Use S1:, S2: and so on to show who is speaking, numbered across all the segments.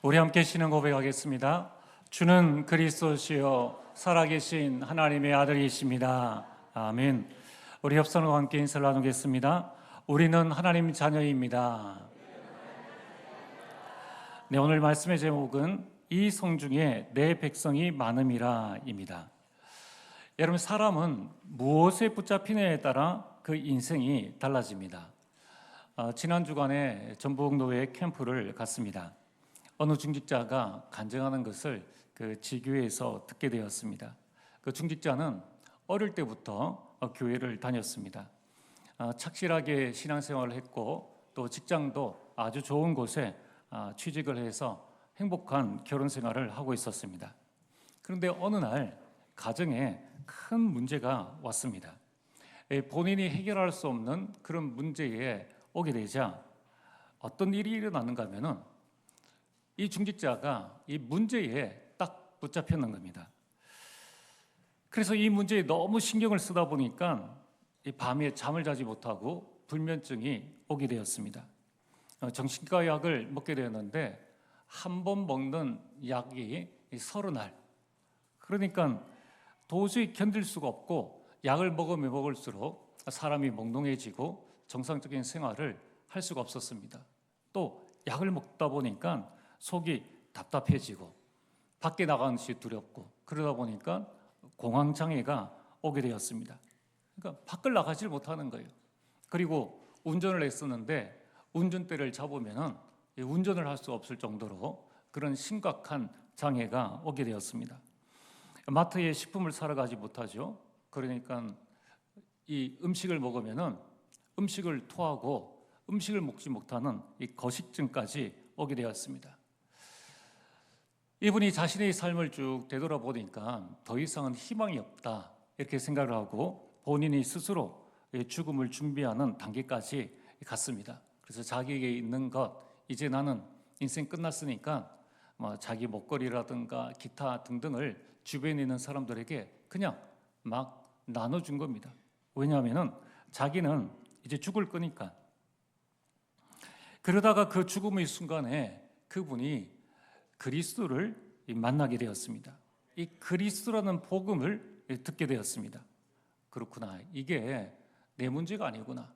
S1: 우리 함께 신앙 고백하겠습니다. 주는 그리스도시요 살아계신 하나님의 아들이십니다. 아멘. 우리 협선과 함께 인사를 나누겠습니다. 우리는 하나님 자녀입니다. 네, 오늘 말씀의 제목은 이 성중에 내 백성이 많음이라입니다. 여러분, 사람은 무엇에 붙잡히느냐에 따라 그 인생이 달라집니다. 지난 주간에 전북노회 캠프를 갔습니다. 어느 중직자가 간증하는 것을 그 지교회에서 듣게 되었습니다. 그 중직자는 어릴 때부터 교회를 다녔습니다. 착실하게 신앙생활을 했고 또 직장도 아주 좋은 곳에 취직을 해서 행복한 결혼 생활을 하고 있었습니다. 그런데 어느 날 가정에 큰 문제가 왔습니다. 본인이 해결할 수 없는 그런 문제에 오게 되자 어떤 일이 일어나는가 하면은 이 중직자가 이 문제에 딱 붙잡혔는 겁니다. 그래서 이 문제에 너무 신경을 쓰다 보니까 이 밤에 잠을 자지 못하고 불면증이 오게 되었습니다. 정신과 약을 먹게 되었는데 한 번 먹는 약이 30알. 그러니까 도저히 견딜 수가 없고 약을 먹으면 먹을수록 사람이 몽롱해지고 정상적인 생활을 할 수가 없었습니다. 또 약을 먹다 보니까 속이 답답해지고 밖에 나가는 것이 두렵고 그러다 보니까 공황장애가 오게 되었습니다. 그러니까 밖을 나가질 못하는 거예요. 그리고 운전을 했었는데 운전대를 잡으면 운전을 할 수 없을 정도로 그런 심각한 장애가 오게 되었습니다. 마트에 식품을 사러 가지 못하죠. 그러니까 이 음식을 먹으면 음식을 토하고 음식을 먹지 못하는 이 거식증까지 오게 되었습니다. 이분이 자신의 삶을 쭉 되돌아보니까 더 이상은 희망이 없다 이렇게 생각을 하고 본인이 스스로 죽음을 준비하는 단계까지 갔습니다. 그래서 자기에게 있는 것, 이제 나는 인생 끝났으니까 자기 목걸이라든가 기타 등등을 주변에 있는 사람들에게 그냥 막 나눠준 겁니다. 왜냐하면 자기는 이제 죽을 거니까. 그러다가 그 죽음의 순간에 그분이 그리스도를 만나게 되었습니다. 이 그리스도라는 복음을 듣게 되었습니다. 그렇구나. 이게 내 문제가 아니구나.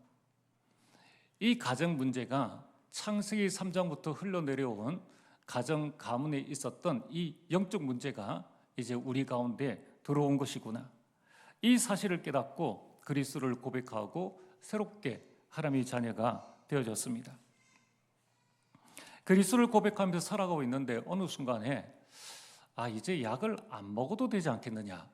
S1: 이 가정 문제가 창세기 3장부터 흘러내려온 가정 가문에 있었던 이 영적 문제가 이제 우리 가운데 들어온 것이구나. 이 사실을 깨닫고 그리스도를 고백하고 새롭게 하나님의 자녀가 되어졌습니다. 그리스도를 고백하면서 살아가고 있는데 어느 순간에 이제 약을 안 먹어도 되지 않겠느냐.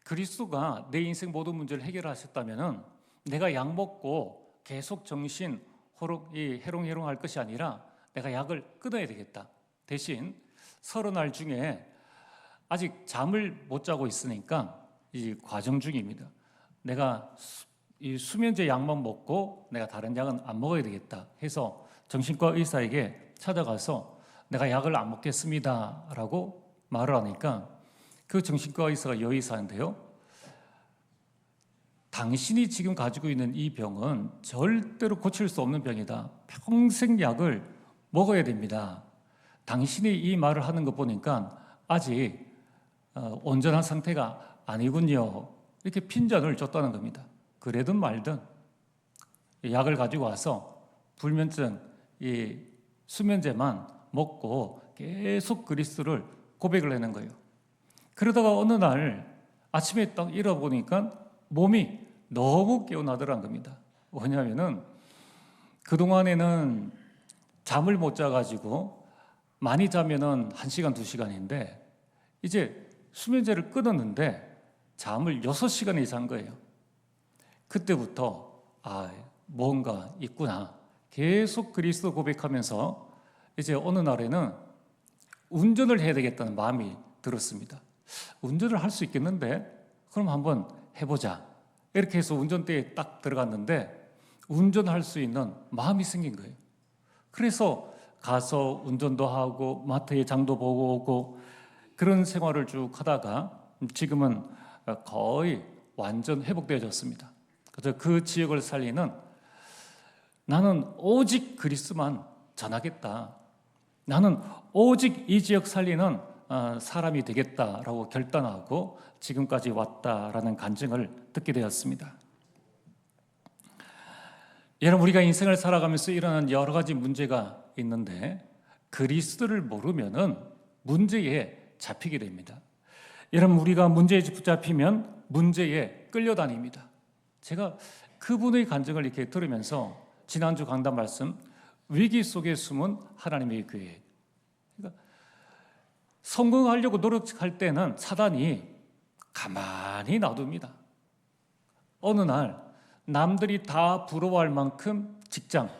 S1: 그리스도가 내 인생 모든 문제를 해결하셨다면 내가 약 먹고 계속 정신 해롱해롱 할 것이 아니라 내가 약을 끊어야 되겠다. 대신 30알 중에 아직 잠을 못 자고 있으니까 이 과정 중입니다. 내가 이 수면제 약만 먹고 내가 다른 약은 안 먹어야 되겠다 해서 정신과 의사에게 찾아가서 내가 약을 안 먹겠습니다 라고 말을 하니까 그 정신과 의사가 여의사인데요, 당신이 지금 가지고 있는 이 병은 절대로 고칠 수 없는 병이다. 평생 약을 먹어야 됩니다. 당신이 이 말을 하는 거 보니까 아직 온전한 상태가 아니군요. 이렇게 핀잔을 줬다는 겁니다. 그래든 말든 약을 가지고 와서 불면증 이 수면제만 먹고 계속 그리스도를 고백을 하는 거예요. 그러다가 어느 날 아침에 딱 일어보니까 몸이 너무 개운하더란 겁니다. 왜냐하면 그동안에는 잠을 못 자가지고 많이 자면은 1시간, 2시간인데 이제 수면제를 끊었는데 잠을 6시간이 잔 거예요. 그때부터 뭔가 있구나. 계속 그리스도 고백하면서 이제 어느 날에는 운전을 해야 되겠다는 마음이 들었습니다. 운전을 할 수 있겠는데 그럼 한번 해보자. 이렇게 해서 운전대에 딱 들어갔는데 운전할 수 있는 마음이 생긴 거예요. 그래서 가서 운전도 하고 마트에 장도 보고 오고 그런 생활을 쭉 하다가 지금은 거의 완전 회복되어졌습니다. 그래서 그 지역을 살리는 나는 오직 그리스도만 전하겠다. 나는 오직 이 지역 살리는 사람이 되겠다라고 결단하고 지금까지 왔다라는 간증을 듣게 되었습니다. 여러분, 우리가 인생을 살아가면서 일어나는 여러 가지 문제가 있는데 그리스도를 모르면은 문제에 잡히게 됩니다. 여러분, 우리가 문제에 붙잡히면 문제에 끌려다닙니다. 제가 그분의 간증을 이렇게 들으면서 지난주 강단 말씀, 위기 속에 숨은 하나님의 교회. 그러니까 성공하려고 노력할 때는 사단이 가만히 놔둡니다. 어느 날 남들이 다 부러워할 만큼 직장,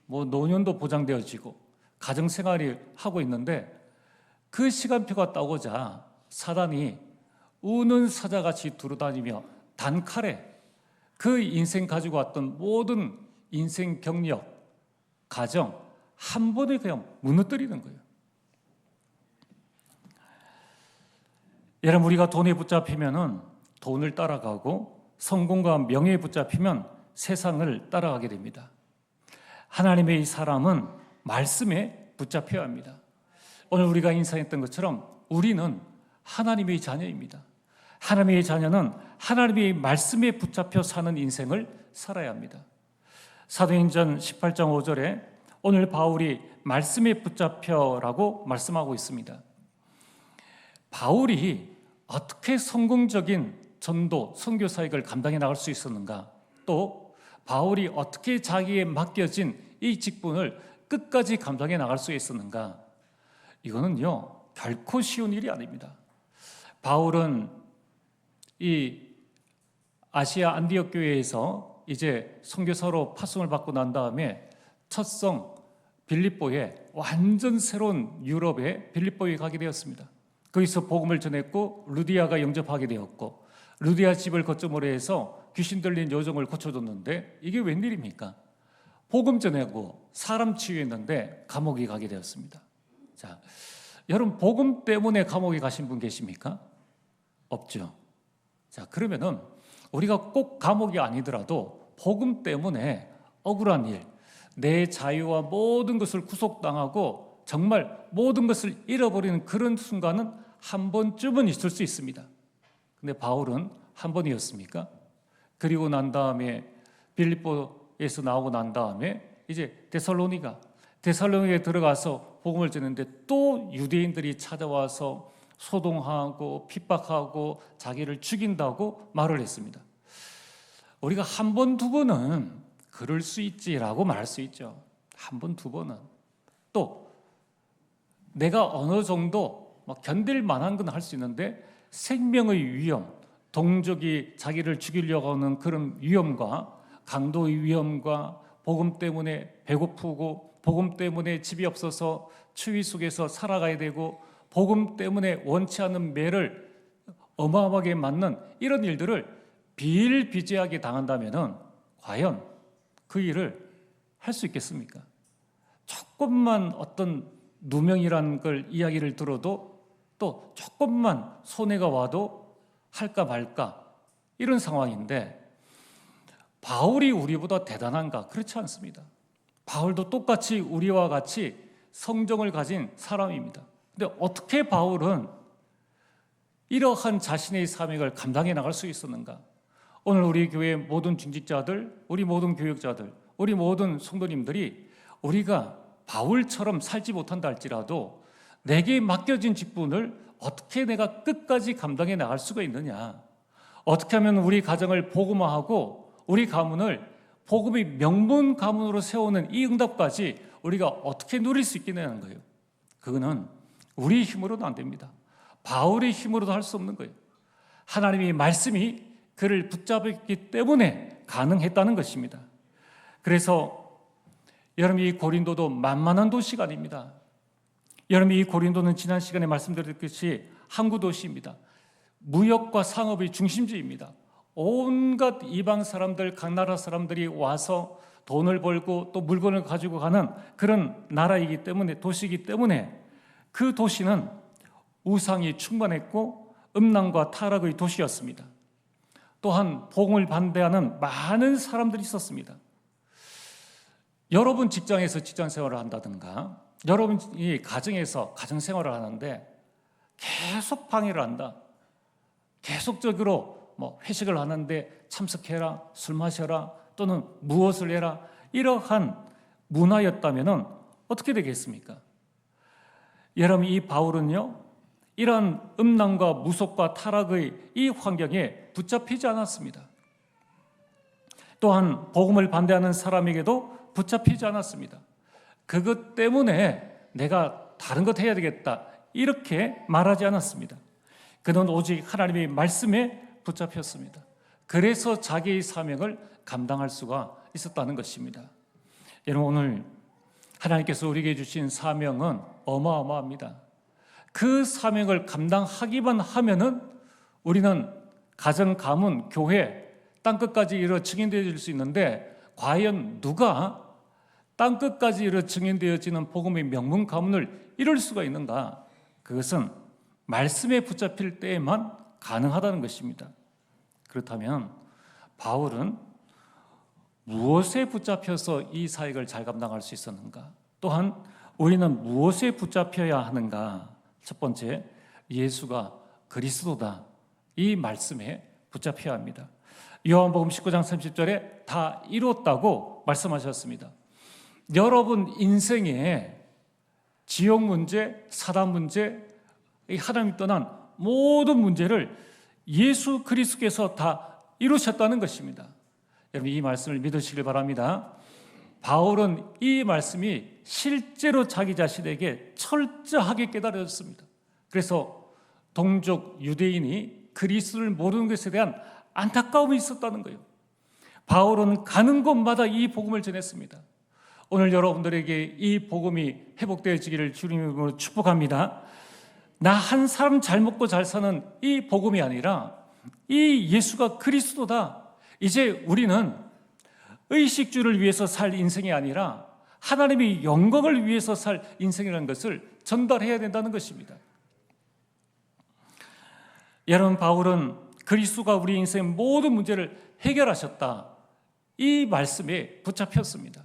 S1: 노년도 보장되어지고 가정생활이 하고 있는데 그 시간표가 따오자 사단이 우는 사자같이 두루다니며 단칼에 그 인생 가지고 왔던 모든 인생 경력, 가정 한 번에 그냥 무너뜨리는 거예요. 여러분, 우리가 돈에 붙잡히면은 돈을 따라가고 성공과 명예에 붙잡히면 세상을 따라가게 됩니다. 하나님의 이 사람은 말씀에 붙잡혀야 합니다. 오늘 우리가 인사했던 것처럼 우리는 하나님의 자녀입니다. 하나님의 자녀는 하나님의 말씀에 붙잡혀 사는 인생을 살아야 합니다. 사도행전 18장 5절에 오늘 바울이 말씀에 붙잡혀라고 말씀하고 있습니다. 바울이 어떻게 성공적인 전도, 선교 사역을 감당해 나갈 수 있었는가? 또 바울이 어떻게 자기에 맡겨진 이 직분을 끝까지 감당해 나갈 수 있었는가? 이거는요, 결코 쉬운 일이 아닙니다. 바울은 이 아시아 안디옥 교회에서 이제 선교사로 파송을 받고 난 다음에 첫 성 빌립보에 완전 새로운 유럽의 빌립보에 가게 되었습니다. 거기서 복음을 전했고 루디아가 영접하게 되었고 루디아 집을 거점으로 해서 귀신 들린 여종을 고쳐줬는데 이게 웬일입니까? 복음 전하고 사람 치유했는데 감옥에 가게 되었습니다. 자, 여러분, 복음 때문에 감옥에 가신 분 계십니까? 없죠. 자, 그러면은 우리가 꼭 감옥이 아니더라도 복음 때문에 억울한 일, 내 자유와 모든 것을 구속당하고 정말 모든 것을 잃어버리는 그런 순간은 한 번쯤은 있을 수 있습니다. 근데 바울은 한 번이었습니까? 그리고 난 다음에 빌립보에서 나오고 난 다음에 이제 데살로니가에 들어가서 복음을 전했는데 또 유대인들이 찾아와서 소동하고 핍박하고 자기를 죽인다고 말을 했습니다. 우리가 한 번, 두 번은 그럴 수 있지라고 말할 수 있죠. 한 번, 두 번은. 또 내가 어느 정도 견딜 만한 건 할 수 있는데 생명의 위험, 동족이 자기를 죽이려고 하는 그런 위험과 강도의 위험과 복음 때문에 배고프고 복음 때문에 집이 없어서 추위 속에서 살아가야 되고 복음 때문에 원치 않는 매를 어마어마하게 맞는 이런 일들을 비일비재하게 당한다면은 과연 그 일을 할 수 있겠습니까? 조금만 어떤 누명이라는 걸 이야기를 들어도 또 조금만 손해가 와도 할까 말까 이런 상황인데 바울이 우리보다 대단한가? 그렇지 않습니다. 바울도 똑같이 우리와 같이 성정을 가진 사람입니다. 근데 어떻게 바울은 이러한 자신의 사명을 감당해 나갈 수 있었는가? 오늘 우리 교회 모든 중직자들, 우리 모든 교육자들, 우리 모든 성도님들이 우리가 바울처럼 살지 못한다 할지라도 내게 맡겨진 직분을 어떻게 내가 끝까지 감당해 나갈 수가 있느냐? 어떻게 하면 우리 가정을 복음화하고 우리 가문을 복음의 명문 가문으로 세우는 이 응답까지 우리가 어떻게 누릴 수 있겠냐는 거예요. 그거는 우리 힘으로는 안 됩니다. 바울의 힘으로도 할 수 없는 거예요. 하나님의 말씀이 그를 붙잡았기 때문에 가능했다는 것입니다. 그래서 여러분, 이 고린도도 만만한 도시가 아닙니다. 여러분, 이 고린도는 지난 시간에 말씀드렸듯이 항구 도시입니다. 무역과 상업의 중심지입니다. 온갖 이방 사람들, 각 나라 사람들이 와서 돈을 벌고 또 물건을 가지고 가는 그런 나라이기 때문에, 도시이기 때문에 그 도시는 우상이 충만했고 음란과 타락의 도시였습니다. 또한 복음을 반대하는 많은 사람들이 있었습니다. 여러분 직장에서 직장 생활을 한다든가 여러분이 가정에서 가정생활을 하는데 계속 방해를 한다. 계속적으로 회식을 하는데 참석해라, 술 마셔라, 또는 무엇을 해라, 이러한 문화였다면 어떻게 되겠습니까? 여러분, 이 바울은요, 이러한 음란과 무속과 타락의 이 환경에 붙잡히지 않았습니다. 또한 복음을 반대하는 사람에게도 붙잡히지 않았습니다. 그것 때문에 내가 다른 것 해야 되겠다, 이렇게 말하지 않았습니다. 그는 오직 하나님의 말씀에 붙잡혔습니다. 그래서 자기의 사명을 감당할 수가 있었다는 것입니다. 여러분, 오늘 하나님께서 우리에게 주신 사명은 어마어마합니다. 그 사명을 감당하기만 하면은 우리는 가정, 가문, 교회, 땅끝까지 이르러 증인되어질 수 있는데, 과연 누가 땅끝까지 이르러 증인되어지는 복음의 명문 가문을 이룰 수가 있는가? 그것은 말씀에 붙잡힐 때에만 가능하다는 것입니다. 그렇다면 바울은 무엇에 붙잡혀서 이 사역을 잘 감당할 수 있었는가? 또한 우리는 무엇에 붙잡혀야 하는가? 첫 번째, 예수가 그리스도다, 이 말씀에 붙잡혀야 합니다. 요한복음 19장 30절에 다 이뤘다고 말씀하셨습니다. 여러분 인생에 지옥 문제, 사단 문제, 하나님 떠난 모든 문제를 예수 그리스도께서 다 이루셨다는 것입니다. 여러분, 이 말씀을 믿으시길 바랍니다. 바울은 이 말씀이 실제로 자기 자신에게 철저하게 깨달아졌습니다. 그래서 동족 유대인이 그리스도를 모르는 것에 대한 안타까움이 있었다는 거예요. 바울은 가는 곳마다 이 복음을 전했습니다. 오늘 여러분들에게 이 복음이 회복되어지기를 주님으로 축복합니다. 나 한 사람 잘 먹고 잘 사는 이 복음이 아니라 이 예수가 그리스도다. 이제 우리는 의식주를 위해서 살 인생이 아니라 하나님의 영광을 위해서 살 인생이라는 것을 전달해야 된다는 것입니다. 여러분, 바울은 그리스도가 우리 인생의 모든 문제를 해결하셨다, 이 말씀에 붙잡혔습니다.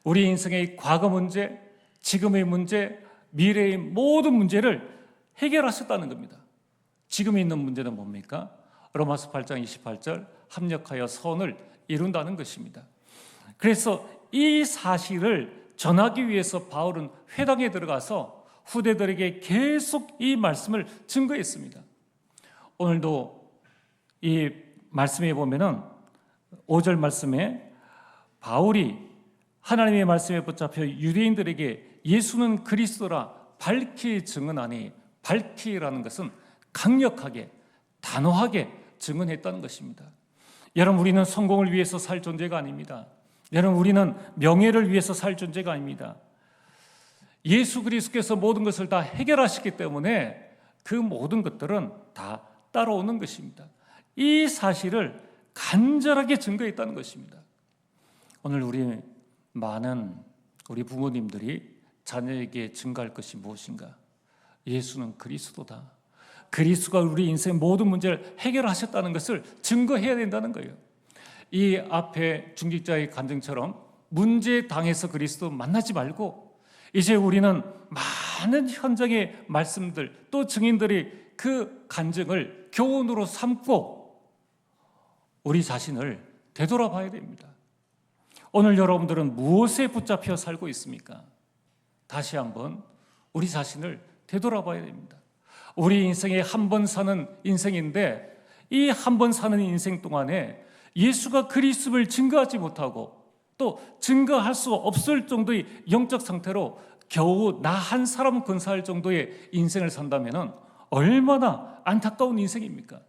S1: 우리 인생의 과거 문제, 지금의 문제, 미래의 모든 문제를 해결하셨다는 겁니다. 지금 있는 문제는 뭡니까? 로마서 8장 28절, 합력하여 선을 이룬다는 것입니다. 그래서 이 사실을 전하기 위해서 바울은 회당에 들어가서 후대들에게 계속 이 말씀을 증거했습니다. 오늘도 이 말씀에 보면은 5절 말씀에 바울이 하나님의 말씀에 붙잡혀 유대인들에게 예수는 그리스도라 밝히 증언하니, 밝히라는 것은 강력하게, 단호하게 증언했다는 것입니다. 여러분, 우리는 성공을 위해서 살 존재가 아닙니다. 여러분, 우리는 명예를 위해서 살 존재가 아닙니다. 예수 그리스도께서 모든 것을 다 해결하셨기 때문에 그 모든 것들은 다 따라오는 것입니다. 이 사실을 간절하게 증거했다는 것입니다. 오늘 우리 부모님들이 자녀에게 증거할 것이 무엇인가? 예수는 그리스도다. 그리스도가 우리 인생 모든 문제를 해결하셨다는 것을 증거해야 된다는 거예요. 이 앞에 중직자의 간증처럼 문제 당해서 그리스도 만나지 말고, 이제 우리는 많은 현장의 말씀들, 또 증인들이 그 간증을 교훈으로 삼고 우리 자신을 되돌아봐야 됩니다. 오늘 여러분들은 무엇에 붙잡혀 살고 있습니까? 다시 한번 우리 자신을 되돌아봐야 됩니다. 우리 인생에 한 번 사는 인생인데, 이 한 번 사는 인생 동안에 예수가 그리스도를 증거하지 못하고 또 증거할 수 없을 정도의 영적 상태로 겨우 나 한 사람 근사할 정도의 인생을 산다면 얼마나 안타까운 인생입니까?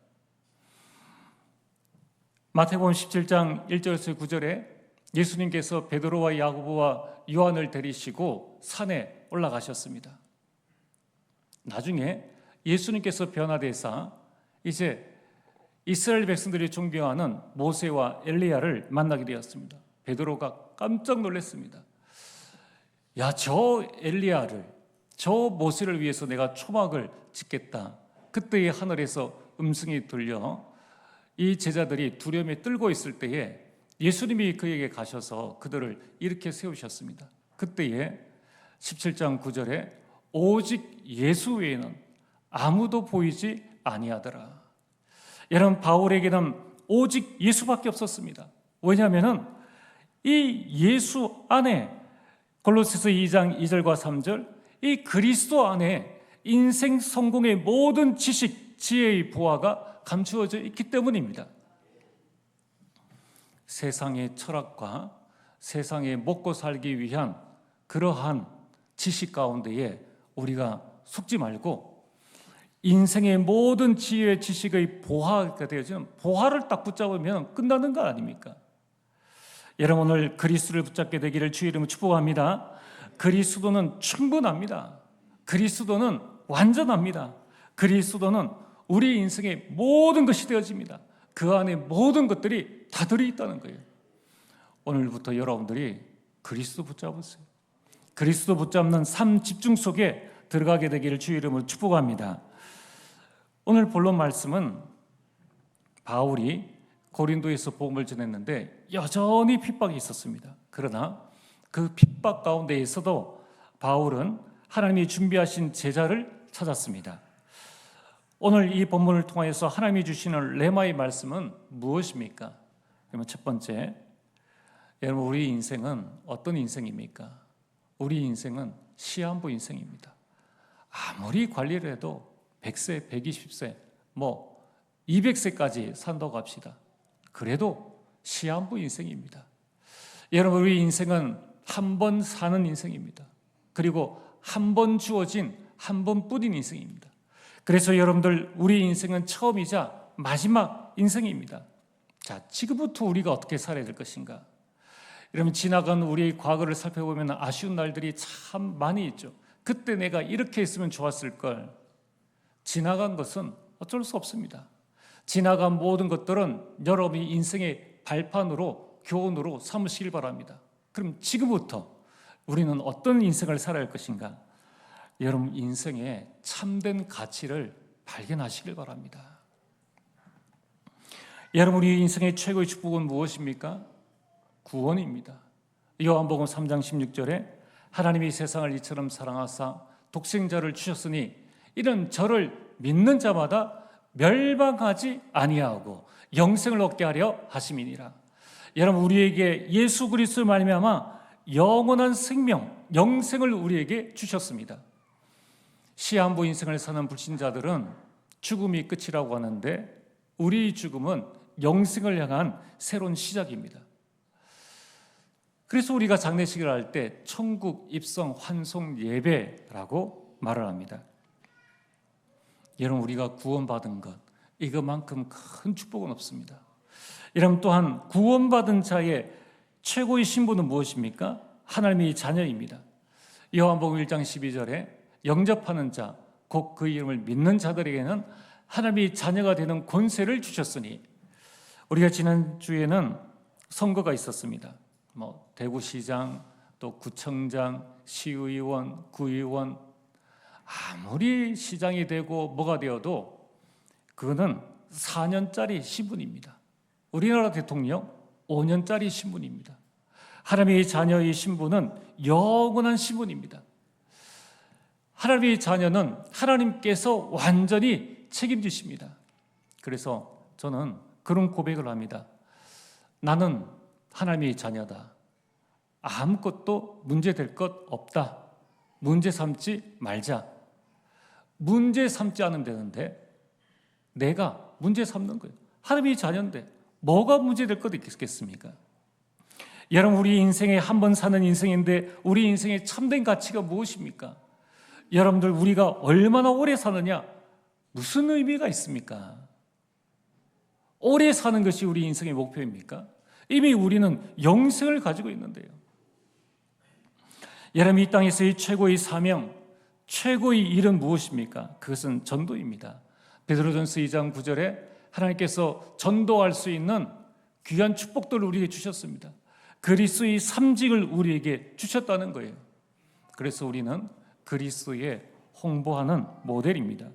S1: 마태복음 17장 1절에서 9절에 예수님께서 베드로와 야고보와 요한을 데리시고 산에 올라가셨습니다. 나중에 예수님께서 변화되사 이제 이스라엘 백성들이 존경하는 모세와 엘리야를 만나게 되었습니다. 베드로가 깜짝 놀랐습니다. 야, 저 엘리야를, 저 모세를 위해서 내가 초막을 짓겠다. 그때의 하늘에서 음성이 들려 이 제자들이 두려움에 떨고 있을 때에 예수님이 그에게 가셔서 그들을 이렇게 세우셨습니다. 그때에 17장 9절에 오직 예수 외에는 아무도 보이지 아니하더라. 여러분, 바울에게는 오직 예수밖에 없었습니다. 왜냐하면 이 예수 안에, 골로새서 2장 2절과 3절, 이 그리스도 안에 인생 성공의 모든 지식, 지혜의 보화가 감추어져 있기 때문입니다. 세상의 철학과 세상에 먹고 살기 위한 그러한 지식 가운데에 우리가 속지 말고 인생의 모든 지혜의 지식의 보화가 되어지는 보화를 딱 붙잡으면 끝나는 거 아닙니까? 여러분, 오늘 그리스도를 붙잡게 되기를 주의 이름으로 축복합니다. 그리스도는 충분합니다. 그리스도는 완전합니다. 그리스도는 우리 인생의 모든 것이 되어집니다. 그 안에 모든 것들이 다 들어있다는 거예요. 오늘부터 여러분들이 그리스도 붙잡으세요. 그리스도 붙잡는 삶 집중 속에 들어가게 되기를 주의 이름으로 축복합니다. 오늘 본론 말씀은 바울이 고린도에서 복음을 전했는데 여전히 핍박이 있었습니다. 그러나 그 핍박 가운데에서도 바울은 하나님이 준비하신 제자를 찾았습니다. 오늘 이 본문을 통해서 하나님이 주시는 레마의 말씀은 무엇입니까? 그러면 첫 번째, 여러분, 우리 인생은 어떤 인생입니까? 우리 인생은 시한부 인생입니다. 아무리 관리를 해도 100세, 120세, 200세까지 산다고 합시다. 그래도 시한부 인생입니다. 여러분, 우리 인생은 한 번 사는 인생입니다. 그리고 한 번 주어진 한 번뿐인 인생입니다. 그래서 여러분들, 우리 인생은 처음이자 마지막 인생입니다. 자, 지금부터 우리가 어떻게 살아야 될 것인가? 여러분, 지나간 우리의 과거를 살펴보면 아쉬운 날들이 참 많이 있죠. 그때 내가 이렇게 했으면 좋았을 걸. 지나간 것은 어쩔 수 없습니다. 지나간 모든 것들은 여러분이 인생의 발판으로, 교훈으로 삼으시길 바랍니다. 그럼 지금부터 우리는 어떤 인생을 살아야 할 것인가? 여러분, 인생의 참된 가치를 발견하시길 바랍니다. 여러분, 우리 인생의 최고의 축복은 무엇입니까? 구원입니다. 요한복음 3장 16절에 하나님이 세상을 이처럼 사랑하사 독생자를 주셨으니 이는 저를 믿는 자마다 멸망하지 아니하고 영생을 얻게 하려 하심이니라. 여러분, 우리에게 예수 그리스도를 말미암아 영원한 생명, 영생을 우리에게 주셨습니다. 시한부 인생을 사는 불신자들은 죽음이 끝이라고 하는데 우리 죽음은 영생을 향한 새로운 시작입니다. 그래서 우리가 장례식을 할 때 천국 입성 환송 예배라고 말을 합니다. 여러분, 우리가 구원받은 것, 이것만큼 큰 축복은 없습니다. 여러분, 또한 구원받은 자의 최고의 신분은 무엇입니까? 하나님의 자녀입니다. 요한복음 1장 12절에 영접하는 자, 곧 그 이름을 믿는 자들에게는 하나님의 자녀가 되는 권세를 주셨으니, 우리가 지난주에는 선거가 있었습니다. 대구시장, 또 구청장, 시의원, 구의원, 아무리 시장이 되고 뭐가 되어도 그거는 4년짜리 신분입니다. 우리나라 대통령 5년짜리 신분입니다. 하나님의 자녀의 신분은 영원한 신분입니다. 하나님의 자녀는 하나님께서 완전히 책임지십니다. 그래서 저는 그런 고백을 합니다. 나는 하나님의 자녀다. 아무것도 문제될 것 없다. 문제 삼지 말자. 문제 삼지 않으면 되는데 내가 문제 삼는 거예요. 하나님의 자녀인데 뭐가 문제될 것 있겠습니까? 여러분, 우리 인생에 한 번 사는 인생인데 우리 인생의 참된 가치가 무엇입니까? 여러분들, 우리가 얼마나 오래 사느냐, 무슨 의미가 있습니까? 오래 사는 것이 우리 인생의 목표입니까? 이미 우리는 영생을 가지고 있는데요. 여러분, 이 땅에서의 최고의 사명, 최고의 일은 무엇입니까? 그것은 전도입니다. 베드로전서 2장 9절에 하나님께서 전도할 수 있는 귀한 축복들을 우리에게 주셨습니다. 그리스도의 삼직을 우리에게 주셨다는 거예요. 그래서 우리는 그리스도의 홍보하는 모델입니다.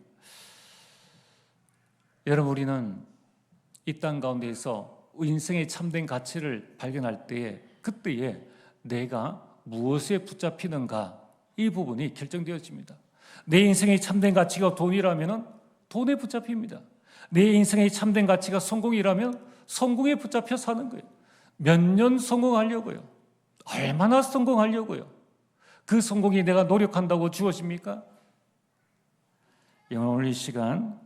S1: 여러분, 우리는 이 땅 가운데에서 인생의 참된 가치를 발견할 때에, 그때에 내가 무엇에 붙잡히는가, 이 부분이 결정되어집니다. 내 인생의 참된 가치가 돈이라면 돈에 붙잡힙니다. 내 인생의 참된 가치가 성공이라면 성공에 붙잡혀 사는 거예요. 몇 년 성공하려고요? 얼마나 성공하려고요? 그 성공이 내가 노력한다고 주어집니까? 오늘 이 시간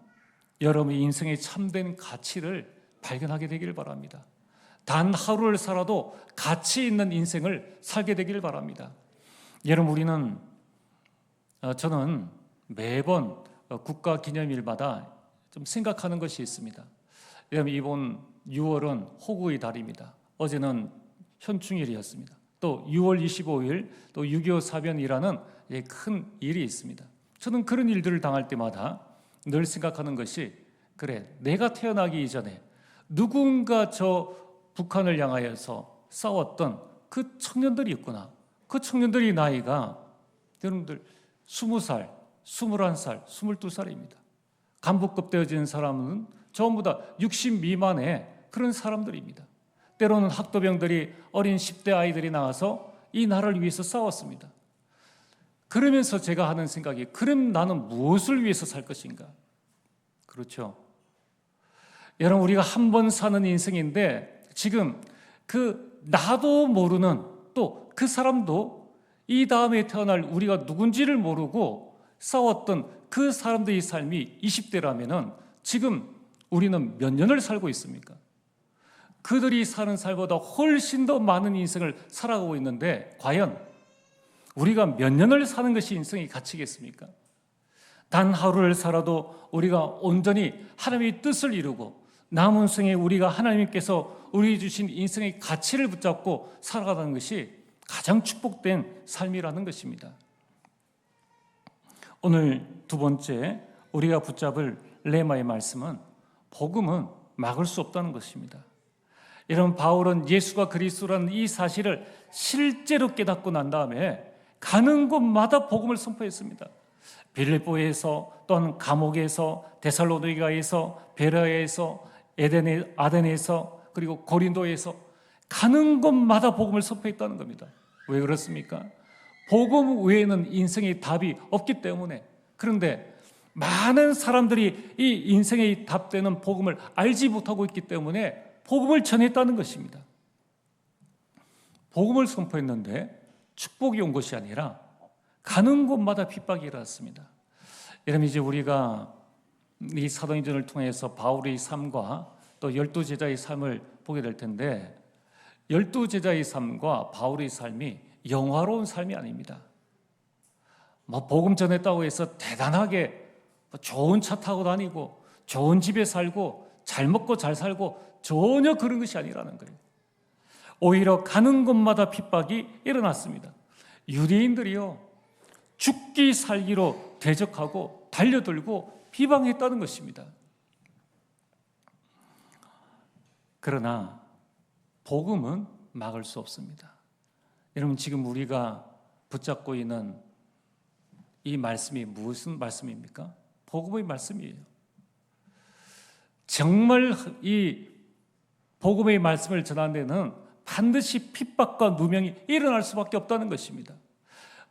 S1: 여러분의 인생의 참된 가치를 발견하게 되길 바랍니다. 단 하루를 살아도 가치 있는 인생을 살게 되길 바랍니다. 여러분, 저는 매번 국가기념일마다 좀 생각하는 것이 있습니다. 여러분, 이번 6월은 호국의 달입니다. 어제는 현충일이었습니다. 또 6월 25일 또 6.25 사변이라는 큰 일이 있습니다. 저는 그런 일들을 당할 때마다 늘 생각하는 것이, 그래, 내가 태어나기 이전에 누군가 저 북한을 향하여서 싸웠던 그 청년들이 있구나. 그 청년들의 나이가 여러분들 20살, 21살, 22살입니다. 간부급 되어진 사람은 전부 다 60 미만의 그런 사람들입니다. 때로는 학도병들이 어린 10대 아이들이 나와서 이 나라를 위해서 싸웠습니다. 그러면서 제가 하는 생각이, 그럼 나는 무엇을 위해서 살 것인가? 그렇죠. 여러분, 우리가 한 번 사는 인생인데 지금 그 나도 모르는, 또 그 사람도 이 다음에 태어날 우리가 누군지를 모르고 싸웠던 그 사람들의 삶이 20대라면은 지금 우리는 몇 년을 살고 있습니까? 그들이 사는 삶보다 훨씬 더 많은 인생을 살아가고 있는데 과연 우리가 몇 년을 사는 것이 인생의 가치겠습니까? 단 하루를 살아도 우리가 온전히 하나님의 뜻을 이루고 남은 생에 우리가 하나님께서 우리 주신 인생의 가치를 붙잡고 살아가는 것이 가장 축복된 삶이라는 것입니다. 오늘 두 번째 우리가 붙잡을 레마의 말씀은 복음은 막을 수 없다는 것입니다. 여러분, 바울은 예수가 그리스도라는 이 사실을 실제로 깨닫고 난 다음에 가는 곳마다 복음을 선포했습니다. 빌립보에서, 또한 감옥에서, 데살로니가에서, 베레아에서, 아덴에서, 그리고 고린도에서 가는 곳마다 복음을 선포했다는 겁니다. 왜 그렇습니까? 복음 외에는 인생의 답이 없기 때문에. 그런데 많은 사람들이 이 인생의 답되는 복음을 알지 못하고 있기 때문에 복음을 전했다는 것입니다. 복음을 선포했는데 축복이 온 것이 아니라 가는 곳마다 핍박이 일어났습니다. 여러분, 이제 우리가 이 사도행전을 통해서 바울의 삶과 또 12제자의 삶을 보게 될 텐데, 12제자의 삶과 바울의 삶이 영화로운 삶이 아닙니다. 복음 전했다고 해서 대단하게 좋은 차 타고 다니고 좋은 집에 살고 잘 먹고 잘 살고 전혀 그런 것이 아니라는 거예요. 오히려 가는 곳마다 핍박이 일어났습니다. 유대인들이요, 죽기 살기로 대적하고 달려들고 비방했다는 것입니다. 그러나 복음은 막을 수 없습니다. 여러분, 지금 우리가 붙잡고 있는 이 말씀이 무슨 말씀입니까? 복음의 말씀이에요. 정말 이 복음의 말씀을 전하는 데는 반드시 핍박과 누명이 일어날 수밖에 없다는 것입니다.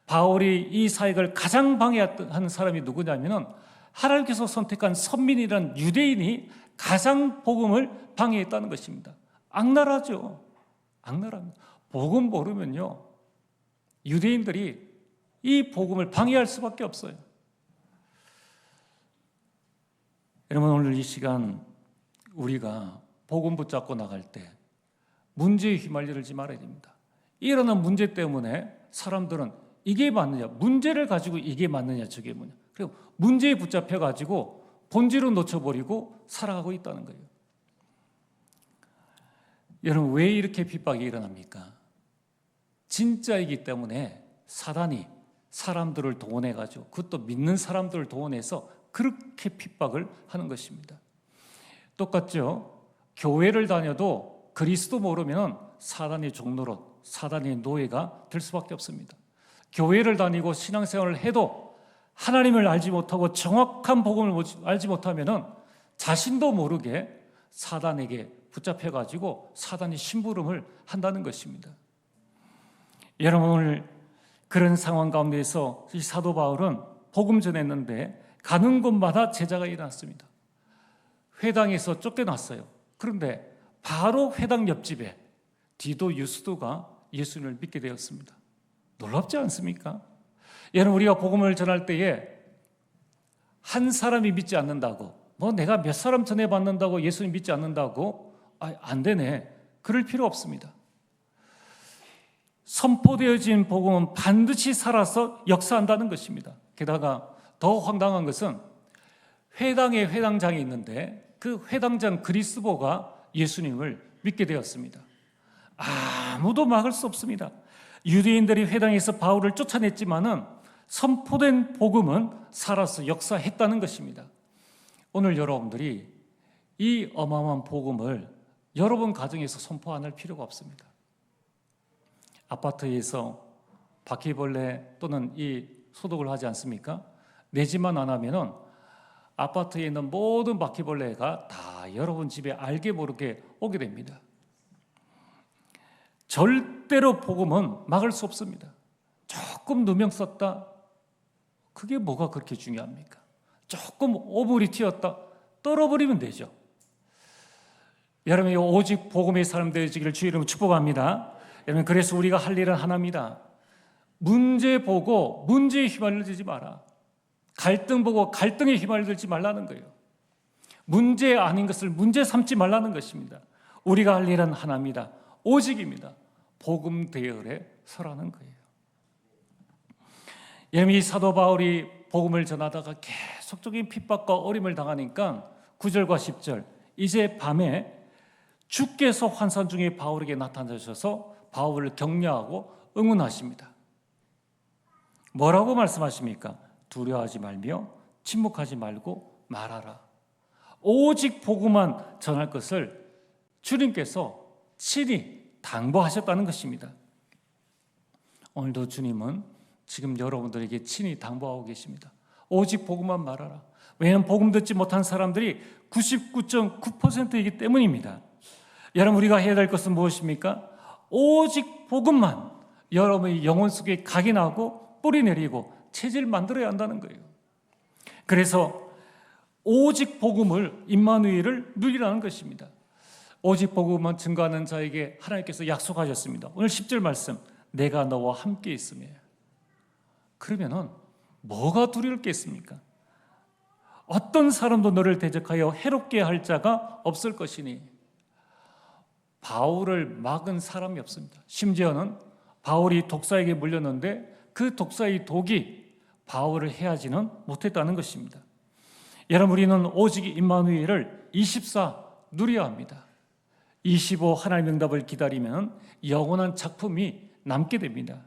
S1: 바울이 이 사역을 가장 방해하는 사람이 누구냐면 하나님께서 선택한 선민이라는 유대인이 가장 복음을 방해했다는 것입니다. 악랄하죠. 악랄합니다. 복음 모르면요, 유대인들이 이 복음을 방해할 수밖에 없어요. 여러분, 오늘 이 시간 우리가 복음 붙잡고 나갈 때 문제에 휘말리지 말아야 됩니다. 일어난 문제 때문에 사람들은 이게 맞느냐, 문제를 가지고 이게 맞느냐, 저게 뭐냐, 그리고 문제에 붙잡혀가지고 본질을 놓쳐버리고 살아가고 있다는 거예요. 여러분, 왜 이렇게 핍박이 일어납니까? 진짜이기 때문에 사단이 사람들을 동원해가지고, 그것도 믿는 사람들을 동원해서 그렇게 핍박을 하는 것입니다. 똑같죠? 교회를 다녀도 그리스도 모르면 사단의 종노릇, 사단의 노예가 될 수밖에 없습니다. 교회를 다니고 신앙생활을 해도 하나님을 알지 못하고 정확한 복음을 알지 못하면 자신도 모르게 사단에게 붙잡혀가지고 사단이 심부름을 한다는 것입니다. 여러분, 오늘 그런 상황 가운데서 이 사도 바울은 복음 전했는데 가는 곳마다 제자가 일어났습니다. 회당에서 쫓겨났어요. 그런데 바로 회당 옆집에 디도 유스도가 예수님을 믿게 되었습니다. 놀랍지 않습니까? 여러분, 우리가 복음을 전할 때에 한 사람이 믿지 않는다고, 내가 몇 사람 전해받는다고 예수님 믿지 않는다고, 안 되네, 그럴 필요 없습니다. 선포되어진 복음은 반드시 살아서 역사한다는 것입니다. 게다가 더 황당한 것은 회당에 회당장이 있는데 그 회당장 그리스도가 예수님을 믿게 되었습니다. 아무도 막을 수 없습니다. 유대인들이 회당에서 바울을 쫓아냈지만은 선포된 복음은 살아서 역사했다는 것입니다. 오늘 여러분들이 이 어마어마한 복음을 여러분 가정에서 선포 안 할 필요가 없습니다. 아파트에서 바퀴벌레 또는 이 소독을 하지 않습니까? 내지만 안 하면은 아파트에 있는 모든 바퀴벌레가 다 여러분 집에 알게 모르게 오게 됩니다. 절대로 복음은 막을 수 없습니다. 조금 누명 썼다, 그게 뭐가 그렇게 중요합니까? 조금 오물이 튀었다, 떨어버리면 되죠. 여러분, 오직 복음의 사람 되시기를 주의 이름으로 축복합니다. 여러분, 그래서 우리가 할 일은 하나입니다. 문제 보고 문제에 휘말리지 마라. 갈등 보고 갈등에 휘말리지 말라는 거예요. 문제 아닌 것을 문제 삼지 말라는 것입니다. 우리가 할 일은 하나입니다. 오직입니다. 복음 대열에 서라는 거예요. 여러분, 이 사도 바울이 복음을 전하다가 계속적인 핍박과 어림을 당하니까 9절과 10절, 이제 밤에 주께서 환상 중에 바울에게 나타나셔서 바울을 격려하고 응원하십니다. 뭐라고 말씀하십니까? 두려워하지 말며 침묵하지 말고 말하라. 오직 복음만 전할 것을 주님께서 친히 당부하셨다는 것입니다. 오늘도 주님은 지금 여러분들에게 친히 당부하고 계십니다. 오직 복음만 말하라. 왜냐하면 복음 듣지 못한 사람들이 99.9%이기 때문입니다. 여러분, 우리가 해야 될 것은 무엇입니까? 오직 복음만 여러분의 영혼 속에 각인하고 뿌리 내리고 체질 만들어야 한다는 거예요. 그래서 오직 복음을 임마누엘을 누리라는 것입니다. 오직 복음만 증거하는 자에게 하나님께서 약속하셨습니다. 오늘 10절 말씀, 내가 너와 함께 있으며. 그러면은 뭐가 두려울 게 있습니까? 어떤 사람도 너를 대적하여 해롭게 할 자가 없을 것이니. 바울을 막은 사람이 없습니다. 심지어는 바울이 독사에게 물렸는데 그 독사의 독이 바울을 해하지는 못했다는 것입니다. 여러분, 우리는 오직 임마누엘을 24 누려야 합니다. 25 하나님의 응답을 기다리면 영원한 작품이 남게 됩니다.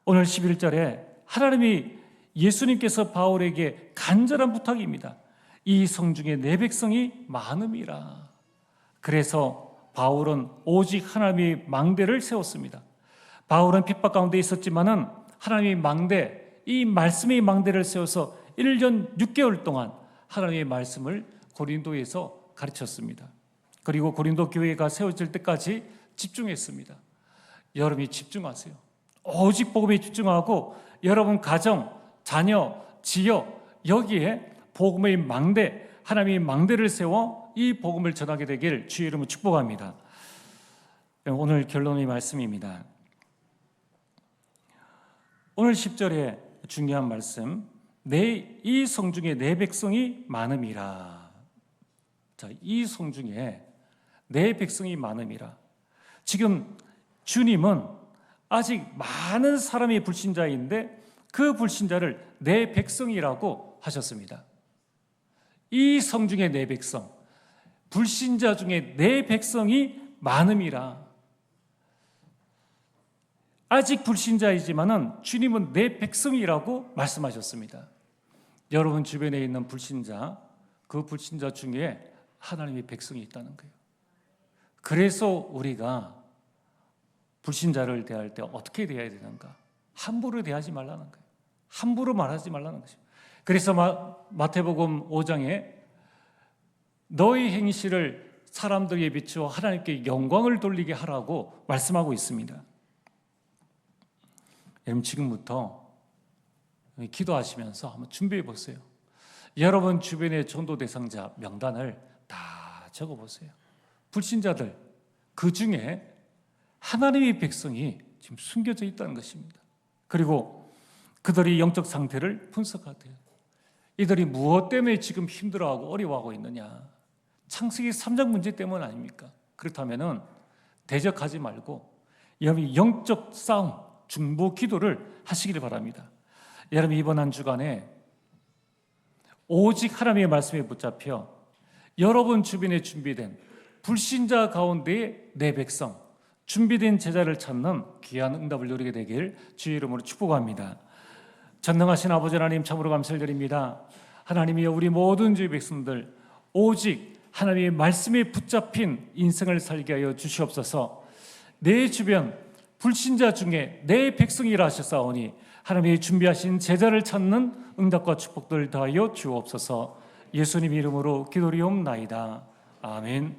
S1: 오늘 11절에 하나님이 예수님께서 바울에게 간절한 부탁입니다. 이 성중에 내 백성이 많음이라. 그래서 바울은 오직 하나님의 망대를 세웠습니다. 바울은 핍박 가운데 있었지만은 하나님의 망대, 이 말씀의 망대를 세워서 1년 6개월 동안 하나님의 말씀을 고린도에서 가르쳤습니다. 그리고 고린도 교회가 세워질 때까지 집중했습니다. 여러분이 집중하세요. 오직 복음에 집중하고 여러분 가정, 자녀, 지역 여기에 복음의 망대, 하나님의 망대를 세워 이 복음을 전하게 되길 주의 이름으로 축복합니다. 오늘 결론의 말씀입니다. 오늘 10절에 중요한 말씀, 이 성중에 내 백성이 많음이라. 자, 이 성중에 내 백성이 많음이라. 지금 주님은 아직 많은 사람이 불신자인데 그 불신자를 내 백성이라고 하셨습니다. 이 성중에 내 백성, 불신자 중에 내 백성이 많음이라. 아직 불신자이지만은 주님은 내 백성이라고 말씀하셨습니다. 여러분 주변에 있는 불신자, 그 불신자 중에 하나님의 백성이 있다는 거예요. 그래서 우리가 불신자를 대할 때 어떻게 대해야 되는가? 함부로 대하지 말라는 거예요. 함부로 말하지 말라는 것이죠. 그래서 마태복음 5장에 너희 행실을 사람들에게 비추어 하나님께 영광을 돌리게 하라고 말씀하고 있습니다. 여러분 지금부터 기도하시면서 한번 준비해 보세요. 여러분 주변의 전도 대상자 명단을 다 적어 보세요. 불신자들, 그 중에 하나님의 백성이 지금 숨겨져 있다는 것입니다. 그리고 그들의 영적 상태를 분석하세요. 이들이 무엇 때문에 지금 힘들어하고 어려워하고 있느냐? 창세기 3장 문제 때문 아닙니까? 그렇다면은 대적하지 말고 여러분이 영적 싸움, 중보 기도를 하시기를 바랍니다. 여러분 이번 한 주간에 오직 하나님의 말씀에 붙잡혀 여러분 주변에 준비된 불신자 가운데 내 백성, 준비된 제자를 찾는 귀한 응답을 누리게 되길 주의 이름으로 축복합니다. 전능하신 아버지 하나님 참으로 감사를 드립니다. 하나님이여 우리 모든 주의 백성들 오직 하나님의 말씀에 붙잡힌 인생을 살게 하여 주시옵소서. 내 주변 불신자 중에 내 백성이라 하셨사오니 하나님이 준비하신 제자를 찾는 응답과 축복들 더하여 주옵소서. 예수님 이름으로 기도리옵나이다. 아멘.